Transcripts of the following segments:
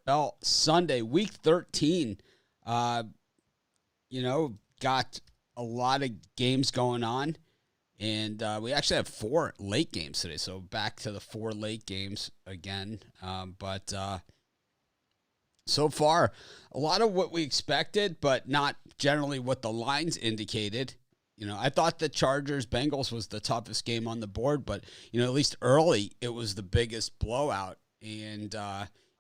Well, Sunday, week 13, uh, got a lot of games going on. And we actually have four late games today. So back to the four late games again. But so far, a lot of what we expected, but not generally what the lines indicated. I thought the Chargers Bengals was the toughest game on the board, but at least early it was the biggest blowout. And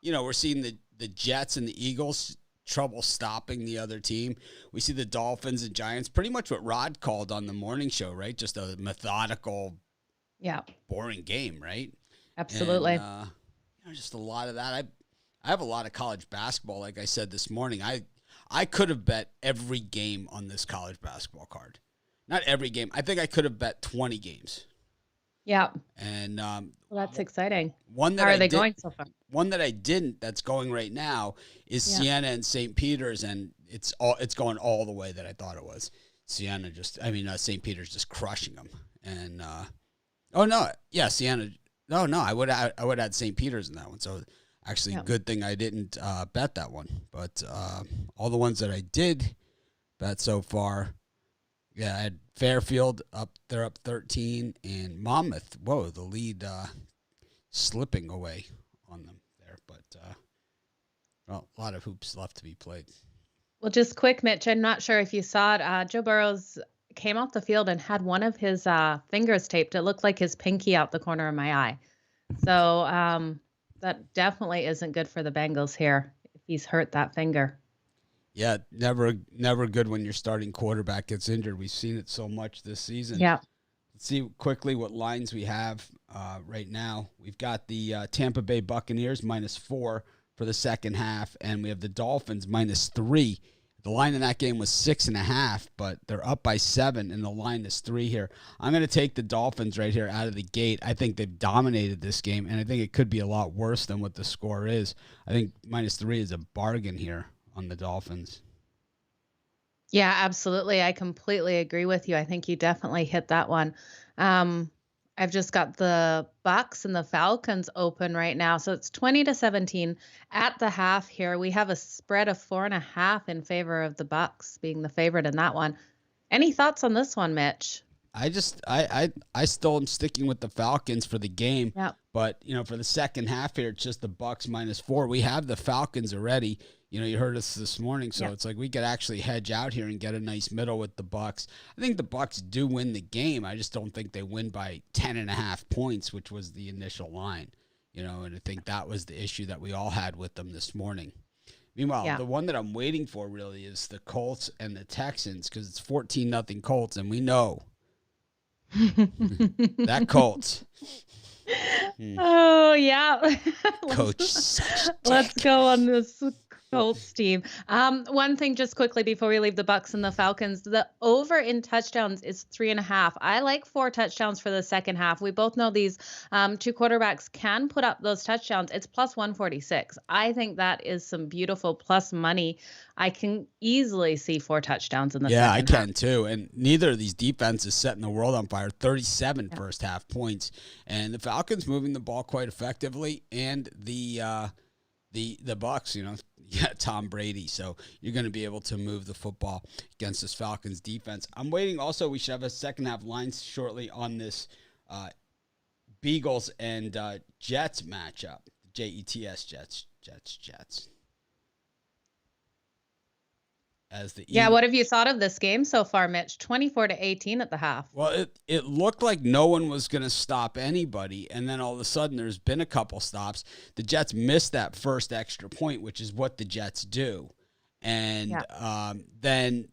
we're seeing the Jets and the Eagles trouble stopping the other team. We see the Dolphins and Giants, pretty much what Rod called on the morning show, right? Just a methodical, boring game, right? Absolutely. And, just a lot of that. I have a lot of college basketball. Like I said this morning, I could have bet every game on this college basketball card. Not every game. I think I could have bet 20 games. Yeah. And well, that's exciting. One that How are they going so far? One that I didn't, that's going right now, is Siena and St. Peter's, and it's going all the way that I thought it was. St. Peter's just crushing them. And Siena. No, I would add St. Peter's in that one. So actually, good thing I didn't bet that one. But all the ones that I did bet so far. Yeah, I had Fairfield they're up 13, and Monmouth, the lead slipping away on them there. But, a lot of hoops left to be played. Well, just quick, Mitch, I'm not sure if you saw it. Joe Burrows came off the field and had one of his fingers taped. It looked like his pinky out the corner of my eye. So that definitely isn't good for the Bengals here if he's hurt that finger. Yeah, never good when your starting quarterback gets injured. We've seen it so much this season. Yeah. Let's see quickly what lines we have right now. We've got the Tampa Bay Buccaneers -4 for the second half, and we have the Dolphins -3. The line in that game was 6.5, but they're up by 7, and the line is 3 here. I'm going to take the Dolphins right here out of the gate. I think they've dominated this game, and I think it could be a lot worse than what the score is. I think -3 is a bargain here on the Dolphins. Yeah, absolutely. I completely agree with you. I think you definitely hit that one. I've just got the Bucks and the Falcons open right now. So it's 20-17 at the half here. We have a spread of 4.5 in favor of the Bucks being the favorite in that one. Any thoughts on this one, Mitch? I still am sticking with the Falcons for the game. Yeah. But, for the second half here, it's just the Bucks -4. We have the Falcons already. You heard us this morning, so it's like we could actually hedge out here and get a nice middle with the Bucks. I think the Bucks do win the game. I just don't think they win by 10.5 points, which was the initial line. And I think that was the issue that we all had with them this morning. Meanwhile, the one that I'm waiting for really is the Colts and the Texans, because it's 14-0 Colts, and we know that Colts. Oh, yeah. Coach, such a dick. Let's go on this Colts team. One thing just quickly before we leave the Bucks and the Falcons, the over in touchdowns is 3.5. I like 4 touchdowns for the second half. We both know these two quarterbacks can put up those touchdowns. It's +146. I think that is some beautiful plus money. I can easily see 4 touchdowns in the second half. Yeah, I can too. And neither of these defenses setting the world on fire. 37 first half points. And the Falcons moving the ball quite effectively. And the Bucks, Tom Brady. So you're going to be able to move the football against this Falcons defense. I'm waiting. Also, we should have a second half line shortly on this Beagles and Jets matchup. Jets, Jets. What have you thought of this game so far, Mitch? 24-18 at the half. Well, it looked like no one was going to stop anybody, and then all of a sudden there's been a couple stops. The Jets missed that first extra point, which is what the Jets do, and then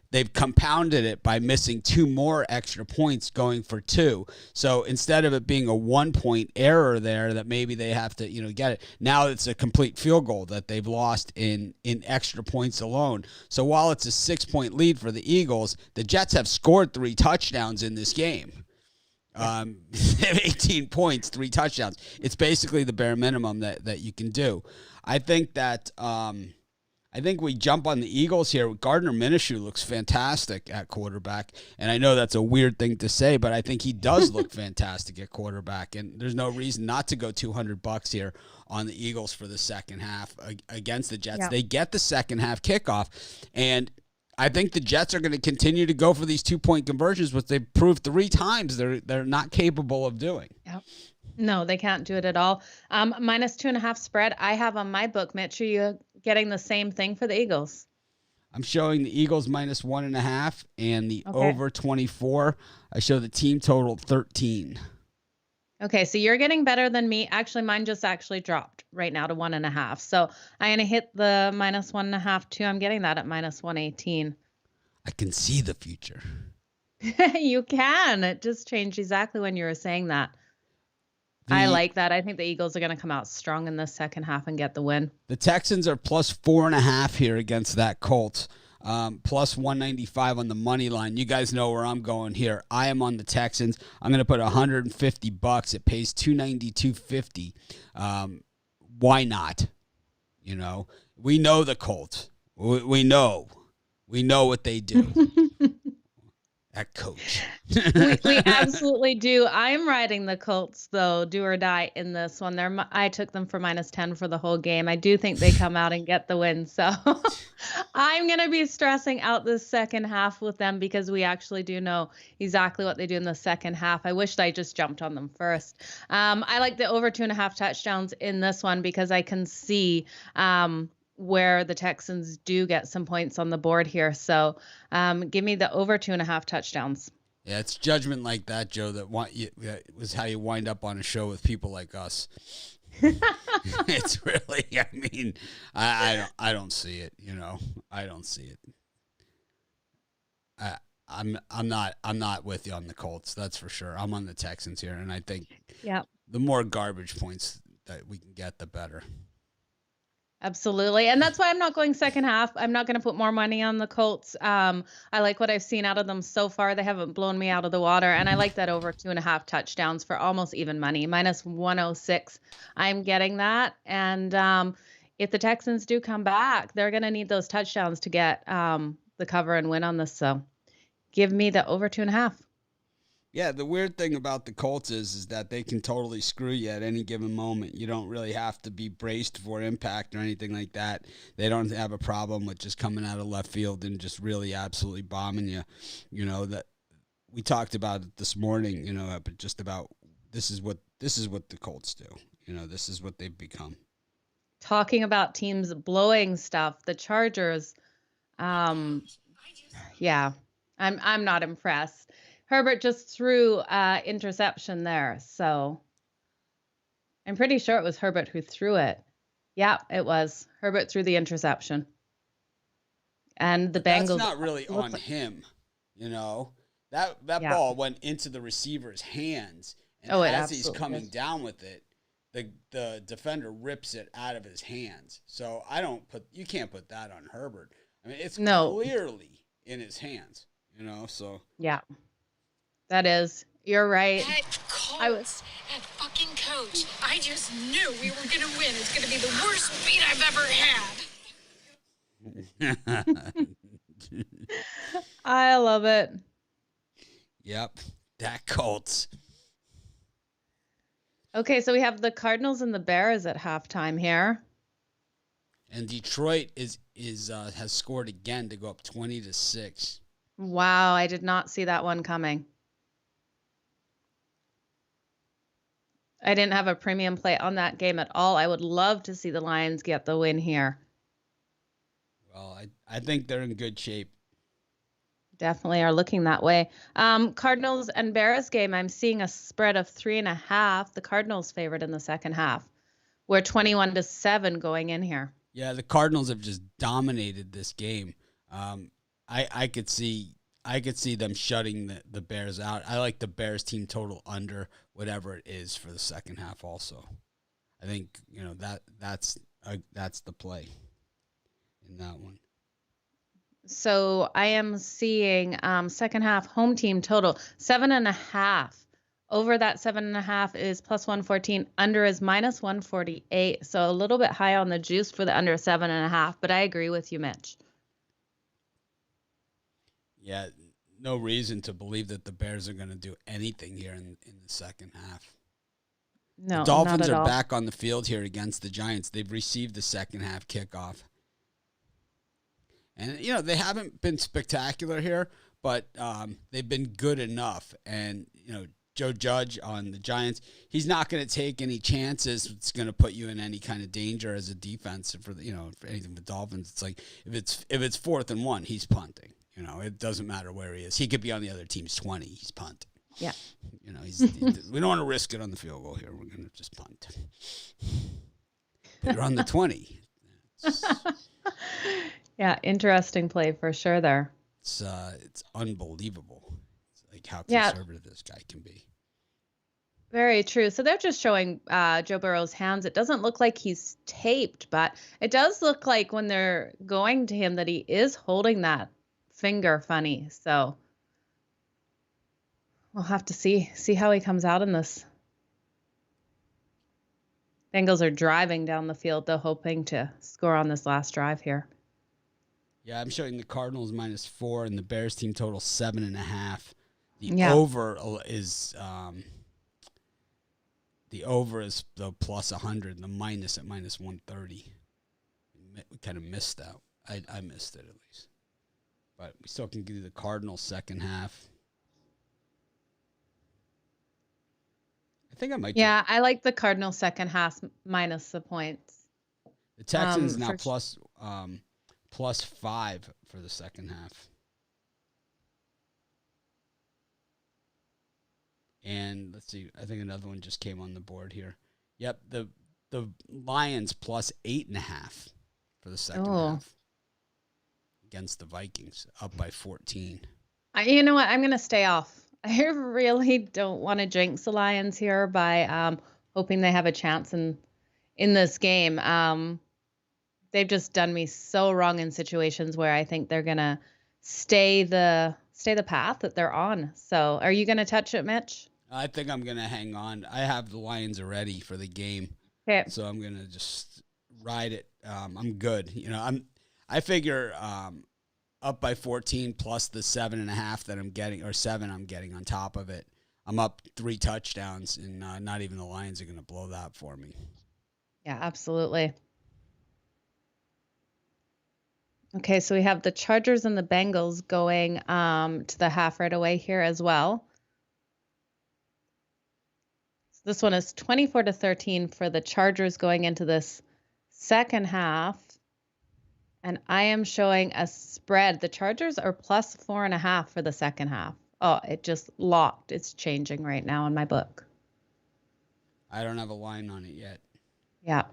they've compounded it by missing 2 more extra points, going for 2. So instead of it being a 1-point error there that maybe they have to, get it, now it's a complete field goal that they've lost in extra points alone. So while it's a 6-point lead for the Eagles, the Jets have scored 3 touchdowns in this game. 18 points, 3 touchdowns. It's basically the bare minimum that you can do. I think that I think we jump on the Eagles here. Gardner Minshew looks fantastic at quarterback. And I know that's a weird thing to say, but I think he does look fantastic at quarterback. And there's no reason not to go $200 here on the Eagles for the second half against the Jets. Yeah. They get the second half kickoff. And I think the Jets are going to continue to go for these 2-point conversions, which they've proved 3 times they're not capable of doing. Yep. No, they can't do it at all. -2.5 spread. I have on my book. Mitch, are you getting the same thing for the Eagles? I'm showing the Eagles -1.5 and the over 24. I show the team total 13. Okay, so you're getting better than me. Actually, mine just dropped right now to 1.5. So I'm going to hit the -1.5 too. I'm getting that at -118. I can see the future. You can. It just changed exactly when you were saying that. I like that. I think the Eagles are going to come out strong in the second half and get the win. The Texans are +4.5 here against that Colts. +195 on the money line. You guys know where I'm going here. I am on the Texans. I'm going to put $150. It pays $292.50. Why not? You know, we know the Colts. We know what they do. That coach. we absolutely do. I'm riding the Colts, though, do or die in this one. I took them for -10 for the whole game. I do think they come out and get the win. So I'm going to be stressing out the second half with them because we actually do know exactly what they do in the second half. I wished I just jumped on them first. I like the over 2.5 touchdowns in this one because I can see where the Texans do get some points on the board here. So give me the over 2.5 touchdowns. Yeah, it's judgment like that, Joe, that was how you wind up on a show with people like us. It's really, I mean, I don't see it, you know. I don't see it. I'm not with you on the Colts, that's for sure. I'm on the Texans here, and I think the more garbage points that we can get, the better. Absolutely. And that's why I'm not going second half. I'm not going to put more money on the Colts. I like what I've seen out of them so far. They haven't blown me out of the water. And I like that over 2.5 touchdowns for almost even money, -106. I'm getting that. And if the Texans do come back, they're going to need those touchdowns to get the cover and win on this. So give me the over 2.5. Yeah, the weird thing about the Colts is that they can totally screw you at any given moment. You don't really have to be braced for impact or anything like that. They don't have a problem with just coming out of left field and just really absolutely bombing you. You know, that we talked about it this morning, you know, but just about this is what the Colts do. You know, this is what they've become. Talking about teams blowing stuff, the Chargers, I'm not impressed. Herbert just threw interception there, so I'm pretty sure it was Herbert who threw it. Yeah, it was. Herbert threw the interception. And the Bengals... That's not really on him, you know. That ball went into the receiver's hands, and as he's coming down with it, the defender rips it out of his hands. So you can't put that on Herbert. I mean, it's clearly in his hands, you know, so... Yeah. That is. You're right. That fucking coach. I just knew we were going to win. It's going to be the worst beat I've ever had. I love it. Yep. That Colts. Okay, so we have the Cardinals and the Bears at halftime here. And Detroit has scored again to go up 20-6. Wow, I did not see that one coming. I didn't have a premium play on that game at all. I would love to see the Lions get the win here. Well, I think they're in good shape. Definitely are looking that way. Cardinals and Bears game, I'm seeing a spread of 3.5. The Cardinals favored in the second half. We're 21-7 going in here. Yeah, the Cardinals have just dominated this game. I could see them shutting the Bears out. I like the Bears team total under whatever it is for the second half also. I think, you know, that's the play in that one. So I am seeing second half home team total 7.5 Over that 7.5 is plus 114. Under is minus 148. So a little bit high on the juice for the under 7.5. But I agree with you, Mitch. Yeah, no reason to believe that the Bears are going to do anything here in the second half. No, the Dolphins not at are all. back on the field here against the Giants. They've received the second half kickoff. And, they haven't been spectacular here, but they've been good enough. And, Joe Judge on the Giants, he's not going to take any chances. It's going to put you in any kind of danger as a defense for for anything with Dolphins. It's like if it's 4th and 1, he's punting. It doesn't matter where he is. He could be on the other team's 20. He's punting. Yeah. We don't want to risk it on the field goal here. We're going to just punt. But you're on the 20. Yeah, interesting play for sure there. It's unbelievable. It's like how Yeah. conservative this guy can be. Very true. So they're just showing Joe Burrow's hands. It doesn't look like he's taped, but it does look like when they're going to him that he is holding that finger funny. So we'll have to see how he comes out in this. Bengals are driving down the field, though, hoping to score on this last drive here. Yeah, I'm showing the Cardinals -4 and the Bears team total 7.5. Yeah. The over is the plus 100 and the minus at minus 130. We kind of missed out. I missed it at least. But we still can do the Cardinals second half. I think I might do Yeah, I like the Cardinals second half minus the points. the Texans now for- plus 5 for the second half. And let's see, I think another one just came on the board here. Yep, the Lions plus 8.5 for the second half against the Vikings, up by 14. You know what? I'm going to stay off. I really don't want to jinx the Lions here by hoping they have a chance in this game. They've just done me so wrong in situations where I think they're going to stay the path that they're on. So are you going to touch it, Mitch? I think I'm going to hang on. I have the Lions already for the game. Okay. So I'm going to just ride it. I'm good. I figure up by 14 plus the 7.5 that I'm getting, or 7 I'm getting on top of it. I'm up 3 touchdowns, and not even the Lions are going to blow that for me. Yeah, absolutely. Okay, so we have the Chargers and the Bengals going to the half right away here as well. So this one is 24-13 for the Chargers going into this second half. And I am showing a spread. The Chargers are plus 4.5 for the second half. Oh, it just locked. It's changing right now in my book. I don't have a line on it yet. Yeah.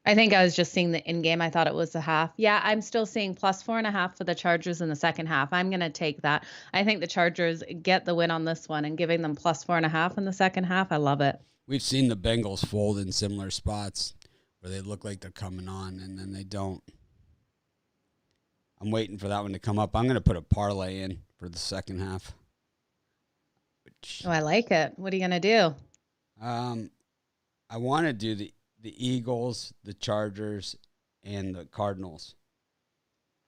I think I was just seeing the in-game. I thought it was a half. Yeah, I'm still seeing plus 4.5 for the Chargers in the second half. I'm going to take that. I think the Chargers get the win on this one, and giving them plus 4.5 in the second half, I love it. We've seen the Bengals fold in similar spots where they look like they're coming on, and then they don't. I'm waiting for that one to come up. I'm going to put a parlay in for the second half. Oh, I like it. What are you going to do? I want to do the Eagles, the Chargers, and the Cardinals.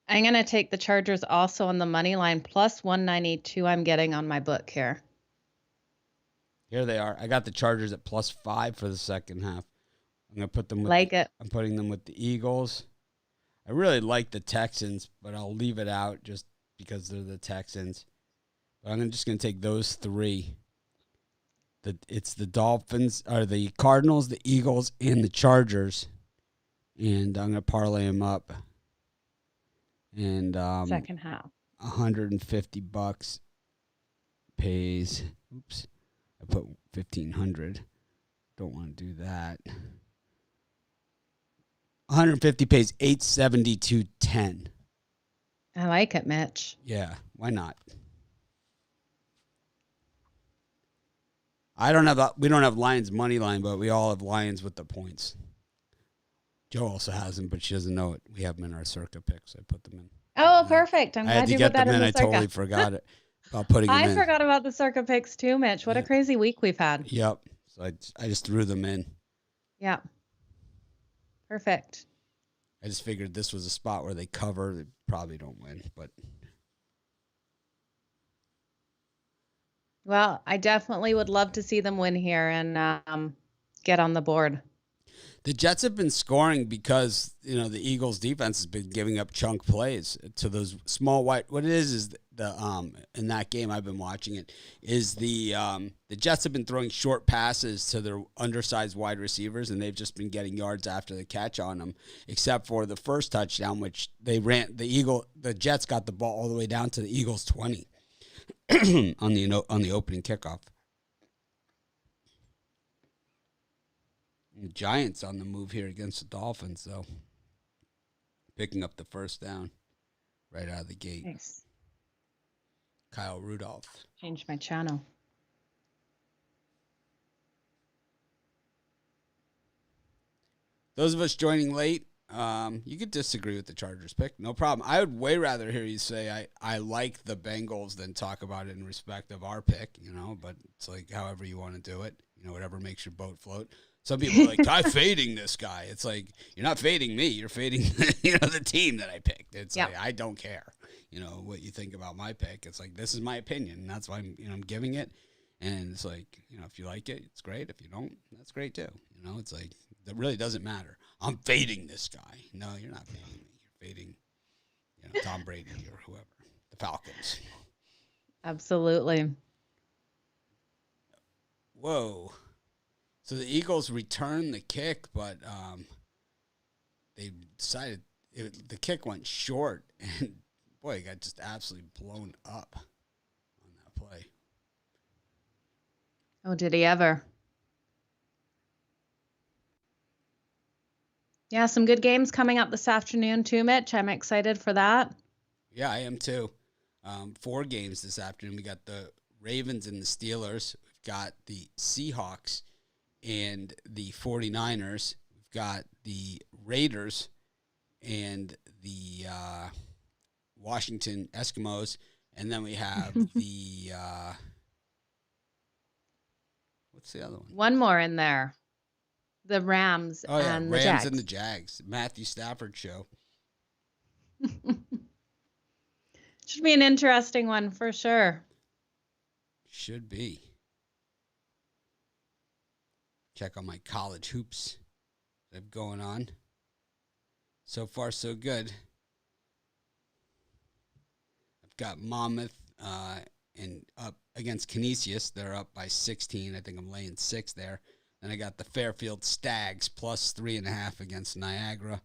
I'm going to take the Chargers also on the money line, plus 192 I'm getting on my book here. Here they are. I got the Chargers at plus 5 for the second half. I'm going to put them with it. I'm putting them with the Eagles. I really like the Texans, but I'll leave it out just because they're the Texans. But I'm just going to take those 3. It's the Dolphins, or the Cardinals, the Eagles, and the Chargers. And I'm going to parlay them up. And Second half. $150 pays. Oops. I put 1,500. Don't want to do that. 150 pays 872.10. I like it, Mitch. Yeah, why not? We don't have Lions money line, but we all have Lions with the points. Joe also has them, but she doesn't know it. We have them in our circa picks. I put them in. Oh, perfect. I'm I had glad to you get put that them in in. the I totally circa. forgot it. about putting them I in. forgot about the Circa picks too, Mitch. What a crazy week we've had. Yep. So I just threw them in. Yeah. Perfect. I just figured this was a spot where they cover. They probably don't win, but Well, I definitely would love to see them win here and get on the board. the Jets have been scoring because, the Eagles defense has been giving up chunk plays to those small white. What it is the in that game I've been watching it is the Jets have been throwing short passes to their undersized wide receivers, and they've just been getting yards after the catch on them, except for the first touchdown, which they ran. The Jets got the ball all the way down to the Eagles 20 on the opening kickoff. The Giants on the move here against the Dolphins, though. Picking up the first down right out of the gate. Nice. Kyle Rudolph. Change my channel. Those of us joining late, you could disagree with the Chargers pick. No problem. I would way rather hear you say I like the Bengals than talk about it in respect of our pick, but it's like however you want to do it, whatever makes your boat float. Some people are like, I'm fading this guy. It's like, you're not fading me. You're fading, the team that I picked. It's like, I don't care, what you think about my pick. It's like, this is my opinion. And that's why I'm giving it. And it's like, if you like it, it's great. If you don't, that's great too. It's like, that really doesn't matter. I'm fading this guy. No, you're not fading me. You're fading, Tom Brady or whoever. The Falcons. Absolutely. Whoa. So the Eagles returned the kick, but they decided the kick went short, and boy, it got just absolutely blown up on that play. Oh, did he ever? Yeah, some good games coming up this afternoon too, Mitch. I'm excited for that. Yeah, I am too. 4 games this afternoon. We got the Ravens and the Steelers. We've got the Seahawks and the 49ers. We've got the Raiders and the Washington Eskimos. And then we have the, what's the other one? One more in there. The Rams and the Jags. Rams and the Jags. Matthew Stafford show. Should be an interesting one for sure. Should be. Check on my college hoops that have going on. So far, so good. I've got Monmouth and up against Canisius. They're up by 16. I think I'm laying 6 there. Then I got the Fairfield Stags plus 3.5 against Niagara.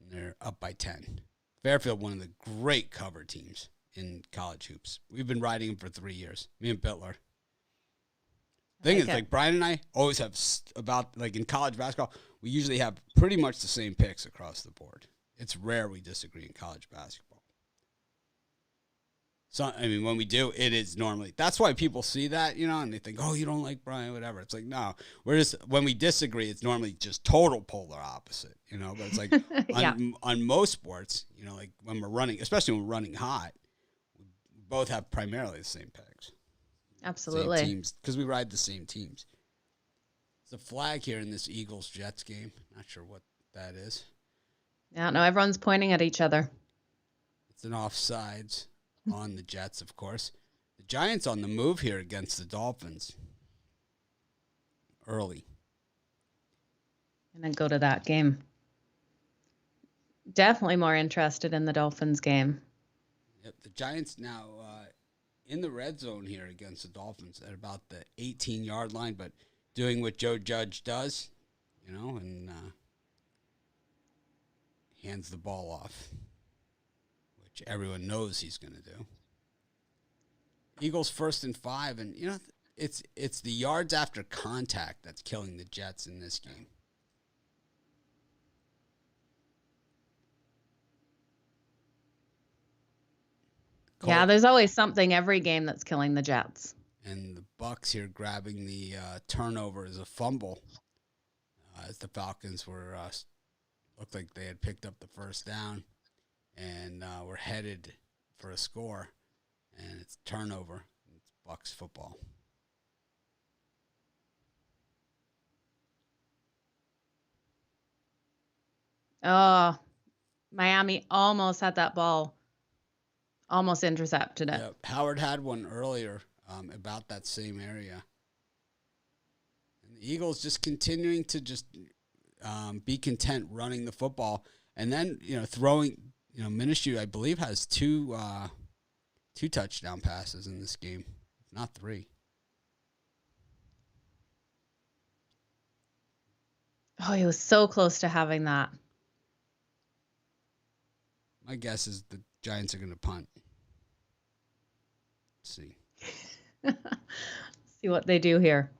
And they're up by 10. Fairfield, one of the great cover teams in college hoops. We've been riding them for 3 years. Me and Bittler. Thing is, like Brian and I always have in college basketball, we usually have pretty much the same picks across the board. It's rare we disagree in college basketball. So, when we do, it is normally, that's why people see that, and they think, oh, you don't like Brian, whatever. It's like, no, when we disagree, it's normally just total polar opposite, but it's like on most sports, like when we're running, especially when we're running hot, we both have primarily the same picks. Absolutely. Same teams, because we ride the same teams. There's a flag here in this Eagles-Jets game. Not sure what that is. Yeah, no, everyone's pointing at each other. It's an offsides on the Jets, of course. The Giants on the move here against the Dolphins. Early. And then go to that game. Definitely more interested in the Dolphins game. Yep, the Giants now in the red zone here against the Dolphins at about the 18-yard line, but doing what Joe Judge does, and hands the ball off, which everyone knows he's going to do. Eagles 1st and 5, and it's the yards after contact that's killing the Jets in this game. Yeah, there's always something every game that's killing the Jets. And the Bucs here grabbing the turnover as a fumble, as the Falcons were looked like they had picked up the first down and were headed for a score. and it's turnover. It's Bucks football. Oh, Miami almost had that ball, almost intercepted it. Yeah, Howard had one earlier about that same area. And the Eagles just continuing to just be content running the football, and then throwing. Minshew, I believe, has two touchdown passes in this game, not 3. Oh, he was so close to having that. My guess is the Giants are going to punt. Let's see. See what they do here.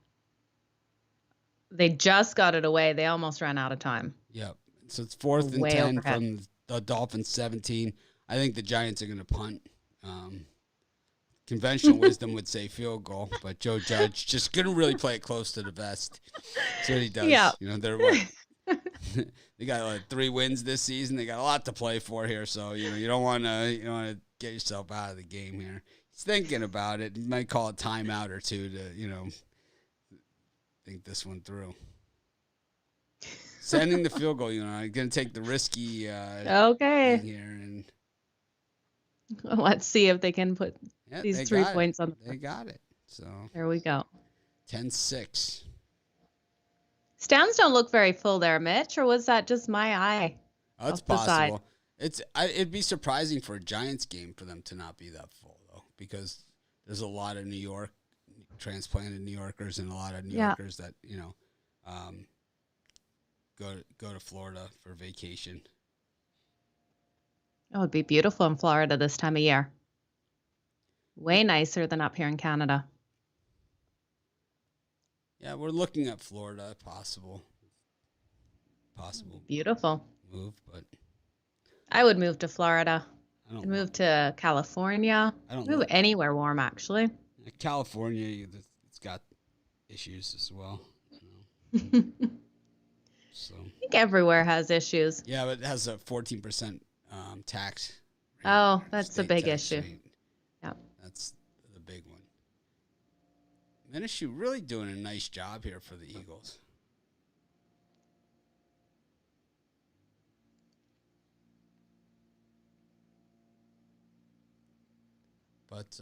They just got it away. They almost ran out of time. Yep. So it's 4th and Way 10 overhead. from the Dolphins 17. I think the Giants are going to punt. Conventional wisdom would say field goal, but Joe Judge just going to really play it close to the vest. That's what he does. Yeah. They're they got 3 wins this season. They got a lot to play for here, so you don't want to get yourself out of the game here. He's thinking about it. He might call a timeout or two to think this one through. Sending the field goal, I'm going to take the risky Okay. thing here, and Let's see if they can put these 3 points on. They got it. So There we go. 10-6. Stands don't look very full there, Mitch, or was that just my eye? Oh, it's off the side? possible. It'd be surprising for a Giants game for them to not be that full, though, because there's a lot of New York transplanted New Yorkers and a lot of New Yeah. Yorkers that go to Florida for vacation. It would be beautiful in Florida this time of year. Way nicer than up here in Canada. Yeah, we're looking at Florida, possible Beautiful. move, but I would move to Florida. I don't I'd move to California. I don't Move know. anywhere warm, actually. California, it's got issues as well. I So think everywhere has issues. yeah, but it has a 14% tax. rate, Oh, that's the state big tax issue. rate. Yeah. That's the big one. Minshew really doing a nice job here for the Eagles. But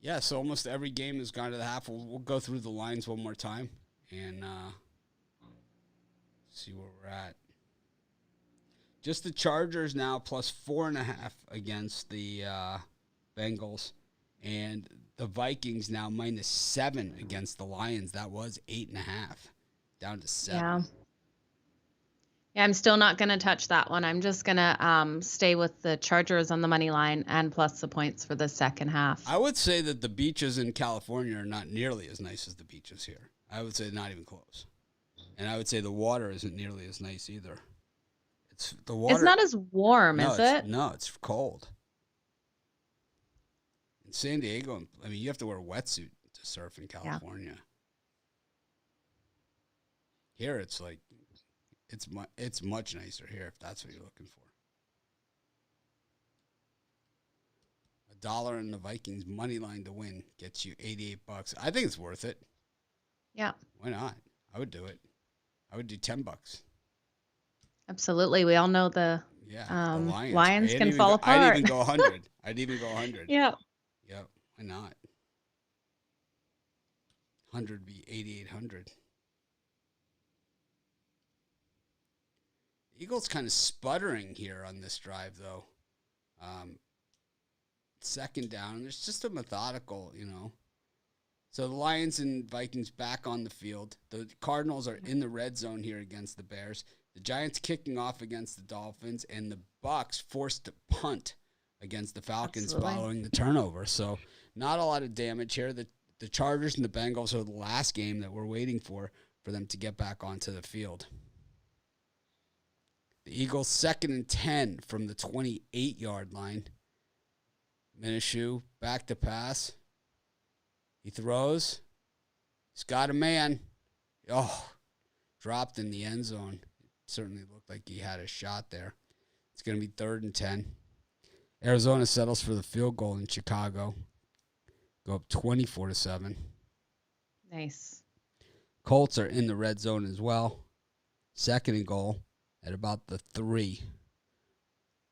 yeah, so almost every game has gone to the half. We'll go through the lines one more time and see where we're at. Just the Chargers now plus 4.5 against the Bengals, and the Vikings now -7 against the Lions. That was 8.5, down to 7. Yeah. Yeah, I'm still not going to touch that one. I'm just going to stay with the Chargers on the money line and plus the points for the second half. I would say that the beaches in California are not nearly as nice as the beaches here. I would say not even close. And I would say the water isn't nearly as nice either. It's the water. It's not as warm, no, is it's- it? No, it's cold. In San Diego, I mean, you have to wear a wetsuit to surf in California. Here, it's like, it's much nicer here if that's what you're looking for. $1 in the Vikings money line to win gets you $88. I think it's worth it. Yeah, Why not? I would do it. I would do $10. absolutely. We all know the Yeah, the Lions I'd can even fall I'd apart. even go 100. I'd even go 100. Yeah. Yep. Why not? 100 be 8,800. Eagles kind of sputtering here on this drive, though. Second down. It's just a methodical, So the Lions and Vikings back on the field. The Cardinals are in the red zone here against the Bears. The Giants kicking off against the Dolphins, and the Bucs forced to punt against the Falcons Absolutely. following the turnover. So not a lot of damage here. The Chargers and the Bengals are the last game that we're waiting for them to get back onto the field. The Eagles 2nd and 10 from the 28-yard line. Minshew back to pass. He throws. He's got a man. Oh, dropped in the end zone. It certainly looked like he had a shot there. It's going to be 3rd and 10. Arizona settles for the field goal in Chicago. Go up 24-7. Nice. Colts are in the red zone as well. Second and goal at about the 3.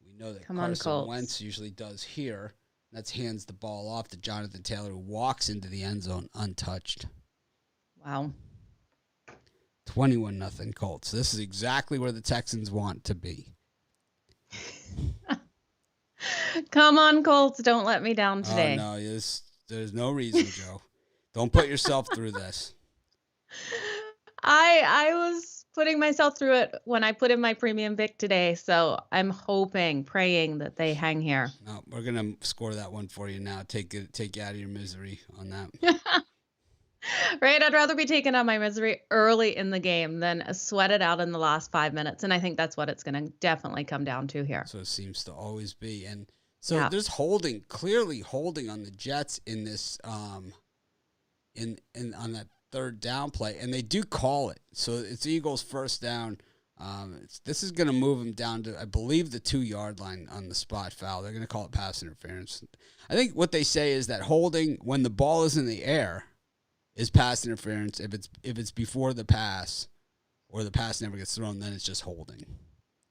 We know that Come on, Carson Colts. Wentz usually does here. That's hands the ball off to Jonathan Taylor, who walks into the end zone untouched. Wow. 21-0 Colts. This is exactly where the Texans want to be. Come on, Colts. Don't let me down today. Oh, no. There's no reason, Joe. Don't put yourself through this. I was putting myself through it when I put in my premium Vic today, so I'm hoping, praying that they hang here. No, we're gonna score that one for you now. Take you out of your misery on that. Right? I'd rather be taken out of my misery early in the game than sweat it out in the last 5 minutes, and I think that's what it's going to definitely come down to here. So it seems to always be, and so Yeah. there's clearly holding on the Jets in this in on that third down play, and they do call it. So it's Eagles first down. This is going to move them down to, I believe, the 2-yard line on the spot foul. They're going to call it pass interference. I think what they say is that holding when the ball is in the air is pass interference. If it's before the pass or the pass never gets thrown, then it's just holding.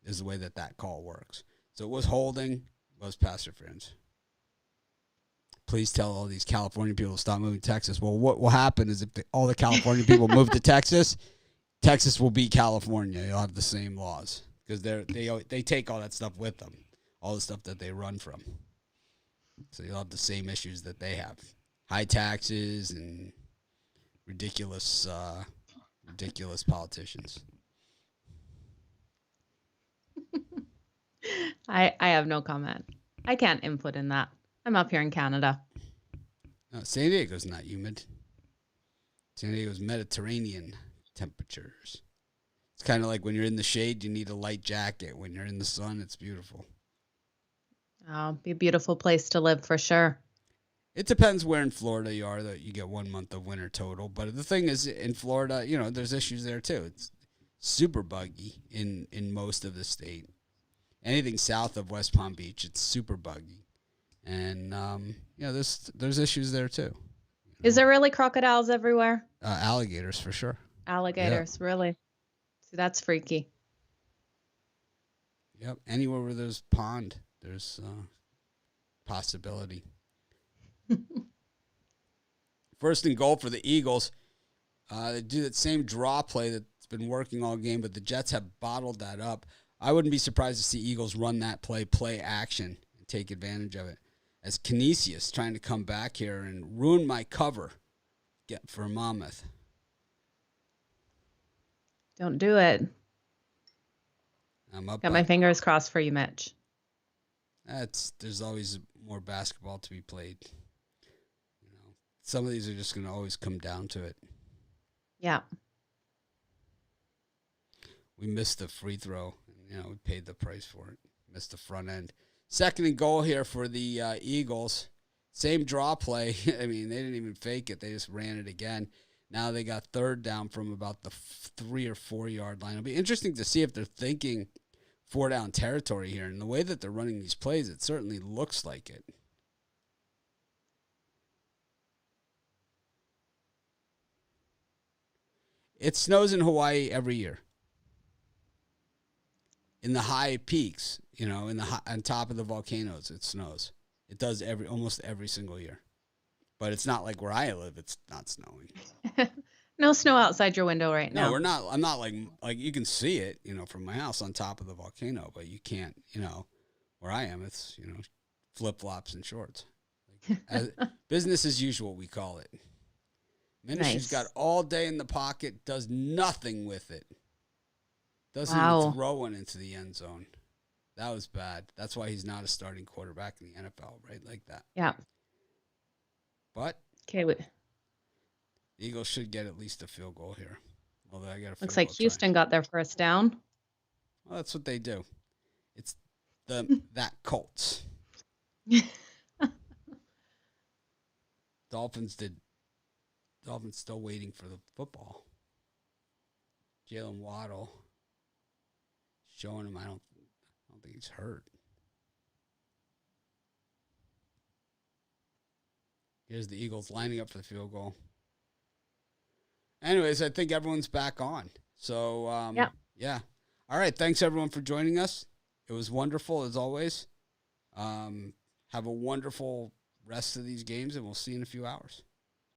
Is the way that call works. So it was holding, was pass interference. Please tell all these California people to stop moving to Texas. Well, what will happen is if all the California people move to Texas, Texas will be California. You'll have the same laws because they take all that stuff with them, all the stuff that they run from. So you'll have the same issues that they have: high taxes and ridiculous politicians. I have no comment. I can't input in that. I'm up here in Canada. No, San Diego's not humid. San Diego's Mediterranean temperatures. It's kind of like when you're in the shade, you need a light jacket. When you're in the sun, it's beautiful. Oh, be a beautiful place to live for sure. It depends where in Florida you are, that you get 1 month of winter total. But the thing is, in Florida, there's issues there too. It's super buggy in most of the state. Anything south of West Palm Beach, it's super buggy. And, there's issues there too. Is there really crocodiles everywhere? Alligators for sure. Alligators, really? See, that's freaky. Yep. Anywhere where there's pond, there's possibility. First and goal for the Eagles. They do that same draw play that's been working all game, but the Jets have bottled that up. I wouldn't be surprised to see Eagles run that play action, and take advantage of it. As Canisius trying to come back here and ruin my cover for Monmouth. Don't do it. I'm up. Got my fingers crossed for you, Mitch. There's always more basketball to be played. Some of these are just going to always come down to it. Yeah. We missed the free throw. We paid the price for it. Missed the front end. Second and goal here for the Eagles. Same draw play. I mean, they didn't even fake it. They just ran it again. Now they got third down from about the 3 or 4 yard line. It'll be interesting to see if they're thinking 4 down territory here. And the way that they're running these plays, it certainly looks like it. It snows in Hawaii every year. In the high peaks, on top of the volcanoes, it snows. It does almost every single year. But it's not like where I live, it's not snowing. No snow outside your window right now. No, we're not. I'm not like you can see it, from my house on top of the volcano, but you can't, where I am, it's, flip-flops and shorts. Business as usual, we call it. Minishew's got all day in the pocket, does nothing with it. Doesn't even throw one into the end zone. That was bad. That's why he's not a starting quarterback in the NFL, right? Like that. Yeah. But okay, the Eagles should get at least a field goal here. Although I got a looks like Houston got their first down. Well, that's what they do. It's that Colts. Dolphins still waiting for the football. Jalen Waddle showing him. I don't think he's hurt. Here's the Eagles lining up for the field goal. Anyways, I think everyone's back on. So, yeah. All right. Thanks, everyone, for joining us. It was wonderful, as always. Have a wonderful rest of these games, and we'll see you in a few hours.